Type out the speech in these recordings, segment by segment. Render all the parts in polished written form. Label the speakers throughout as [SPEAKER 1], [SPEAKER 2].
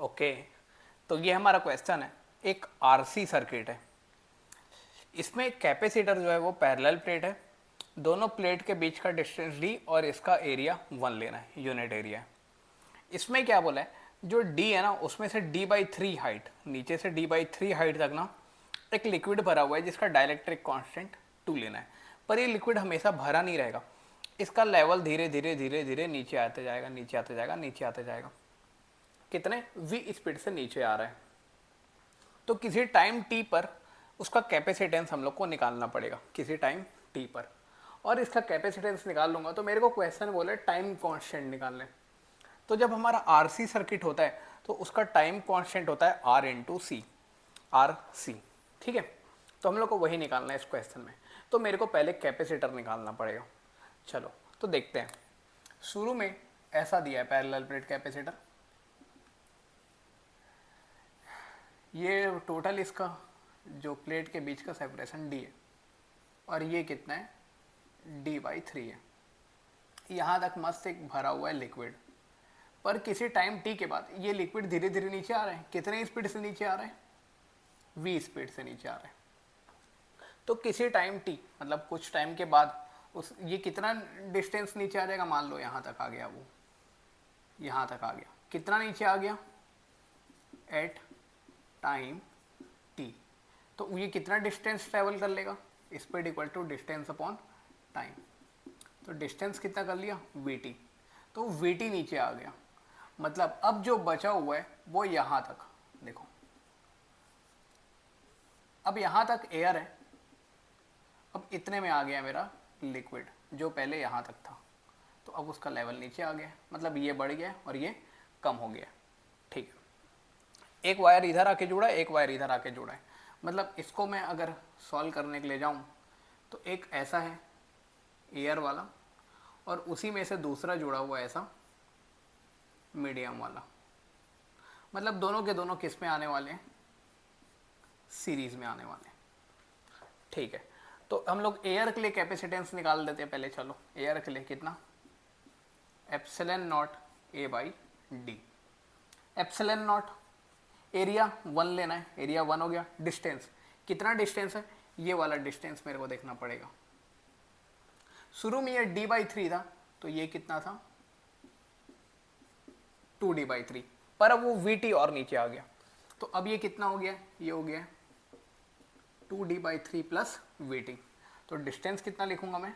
[SPEAKER 1] Okay, तो ये हमारा क्वेश्चन है। एक आरसी सर्किट है, इसमें कैपेसिटर जो है वो पैरेलल प्लेट है, दोनों प्लेट के बीच का डिस्टेंस डी और इसका एरिया 1 लेना है, यूनिट एरिया है। इसमें क्या बोला है, जो डी है ना उसमें से d/3 हाइट, नीचे से d/3 हाइट तक ना एक लिक्विड भरा हुआ है जिसका डाइलेक्ट्रिक कांस्टेंट 2 लेना है। पर ये लिक्विड हमेशा भरा नहीं रहेगा, इसका लेवल धीरे धीरे धीरे धीरे नीचे आते जाएगा, नीचे आते जाएगा, नीचे आते जाएगा। कितने v स्पीड से नीचे आ रहा है। तो किसी टाइम t पर उसका कैपेसिटेंस हम लोग को निकालना पड़ेगा, किसी टाइम t पर। और इसका कैपेसिटेंस निकाल लूंगा तो मेरे को क्वेश्चन बोले टाइम कांस्टेंट निकालने। तो जब हमारा आरसी सर्किट होता है तो उसका टाइम कांस्टेंट होता है R into C, R C, ठीक है। तो हम लोग को वही निकालना है इस क्वेश्चन में। तो मेरे को पहले कैपेसिटर निकालना पड़ेगा। चलो तो देखते हैं। शुरू में ऐसा दिया है पैरेलल प्लेट कैपेसिटर, ये टोटल इसका जो प्लेट के बीच का सेपरेशन डी है, और ये कितना है d/3 है। यहाँ तक मस्त एक भरा हुआ है लिक्विड, पर किसी टाइम t के बाद ये लिक्विड धीरे धीरे नीचे आ रहा है। कितने स्पीड से नीचे आ रहा है, v स्पीड से नीचे आ रहा है। तो किसी टाइम t मतलब कुछ टाइम के बाद उस ये कितना डिस्टेंस नीचे आ जाएगा, मान लो यहाँ तक आ गया, वो यहाँ तक आ गया। कितना नीचे आ गया एट टाइम t। तो ये कितना डिस्टेंस ट्रेवल कर लेगा, speed equal to distance upon time. तो डिस्टेंस कितना कर लिया vt, तो vt नीचे आ गया। मतलब अब जो बचा हुआ है वो यहाँ तक, देखो अब यहाँ तक एयर है, अब इतने में आ गया मेरा लिक्विड जो पहले यहाँ तक था। तो अब उसका लेवल नीचे आ गया, मतलब ये बढ़ गया और ये कम हो गया, ठीक है। एक वायर इधर आके जुड़ा है, एक वायर इधर आके जुड़ा है। मतलब इसको मैं अगर सॉल्व करने के लिए जाऊँ तो एक ऐसा है एयर वाला, और उसी में से दूसरा जुड़ा हुआ ऐसा मीडियम वाला। मतलब दोनों के दोनों किस में आने वाले हैं, सीरीज में आने वाले हैं, ठीक है। तो हम लोग एयर के लिए कैपेसिटेंस निकाल देते हैं पहले। चलो एयर के लिए कितना, epsilon not a/d। Epsilon not area 1 लेना है, एरिया 1 हो गया। डिस्टेंस कितना डिस्टेंस है, ये वाला डिस्टेंस मेरे को देखना पड़ेगा। शुरू में ये d/3 था, तो ये कितना था 2d/3, पर अब वो vt और नीचे आ गया। तो अब ये कितना हो गया, ये हो गया 2d/3 प्लस vt। तो डिस्टेंस कितना लिखूंगा मैं,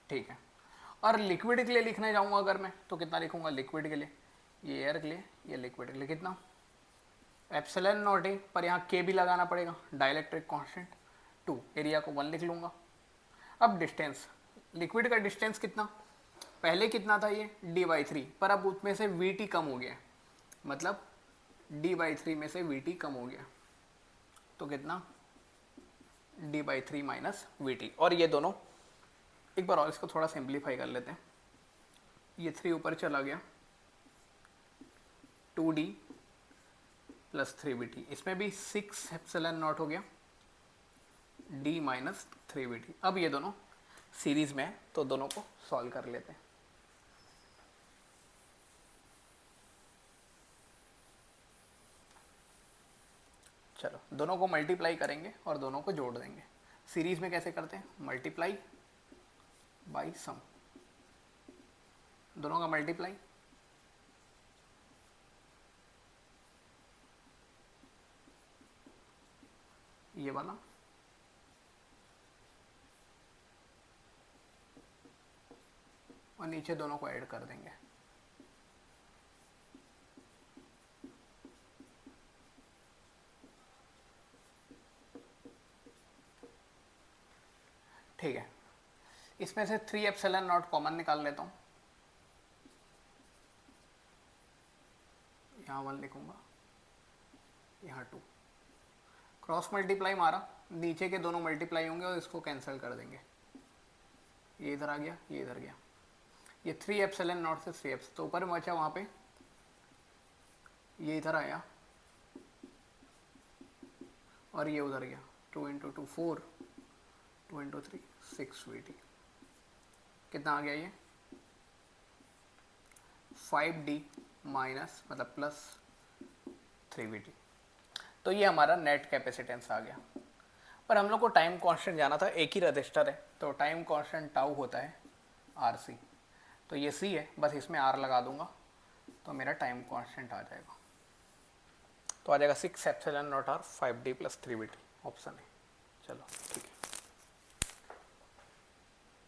[SPEAKER 1] ठीक है। और लिक्विड के लिए लिखने जाऊंगा अगर मैं, तो कितना लिखूंगा लिक्विड के लिए, ये एयर के लिए, ये लिक्विड के लिए कितना एप्सिलॉन नॉट ए, पर यहाँ k भी लगाना पड़ेगा, डाइलेक्ट्रिक कांस्टेंट 2, एरिया को 1 लिख लूंगा। अब डिस्टेंस, लिक्विड का डिस्टेंस कितना, पहले कितना था ये d/3, पर अब उसमें से vt कम हो गया, मतलब d/3 में से vt कम हो गया। तो कितना d/3 माइनस vt। और ये दोनों एक बार और इसको थोड़ा सिंप्लीफाई कर लेते हैं। ये 3 ऊपर चला गया, 2d प्लस 3vt, इसमें भी 6 एप्सिलॉन नॉट हो गया, d माइनस 3vt। अब ये दोनों सीरीज में है तो दोनों को सॉल्व कर लेते हैं। चलो दोनों को मल्टीप्लाई करेंगे और दोनों को जोड़ देंगे। सीरीज में कैसे करते हैं, मल्टीप्लाई बाई सम, दोनों का मल्टीप्लाई, ये वाला और नीचे दोनों को ऐड कर देंगे। ठीक है, इसमें से 3 एप्सिलॉन नॉट कॉमन निकाल लेता हूँ। यहाँ 1 लिखूंगा, यहाँ 2, क्रॉस मल्टीप्लाई मारा, नीचे के दोनों मल्टीप्लाई होंगे और इसको कैंसिल कर देंगे। ये इधर आ गया, ये इधर गया, ये 3 एप्सिलॉन नॉट से 3 एप्स, तो ऊपर में बचा, वहाँ पे ये इधर आया और ये उधर गया। 2 × 2 4, 2 × 3 6vt। कितना आ गया ये 5d माइनस मतलब प्लस 3VT। तो ये हमारा नेट कैपेसिटेंस आ गया। पर हम लोग को टाइम कांस्टेंट जाना था, एक ही रजिस्टर है तो टाइम कांस्टेंट टाउ होता है RC। तो ये C है, बस इसमें R लगा दूंगा तो मेरा टाइम कांस्टेंट आ जाएगा। तो आ जाएगा 6 epsilon not R 5D + 3VT, option है। चलो ठीक है।